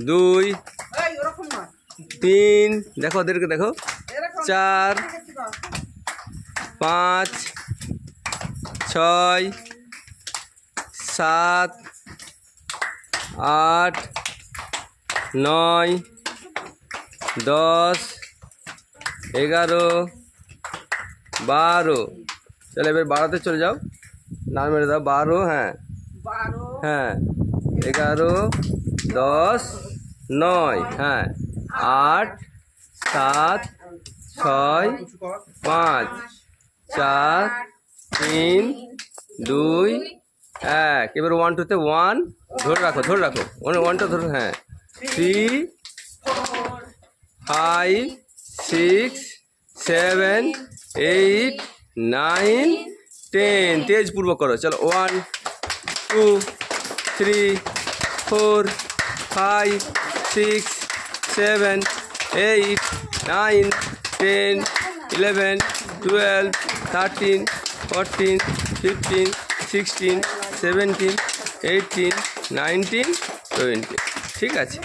2 3 দেখো ওদেরকে দেখো 4 5 6 7 8 9 10 11 12 চলো এবার 12তে চলে যাও নাম মেরে দাও 12 হ্যাঁ হ্যাঁ 11 10 9 হ্যাঁ 8 7 6 5 4 3 2 1 এবার 1 2 তে 1 ধরে রাখো 1টা ধরো হ্যাঁ 3 5 6 7 8 9 10 तेज पूर्वक करो चलो 1 2 3 4 5 6 7 8 9 10 11 12 13 14 15 16 17 18 19 20 ঠিক আছে।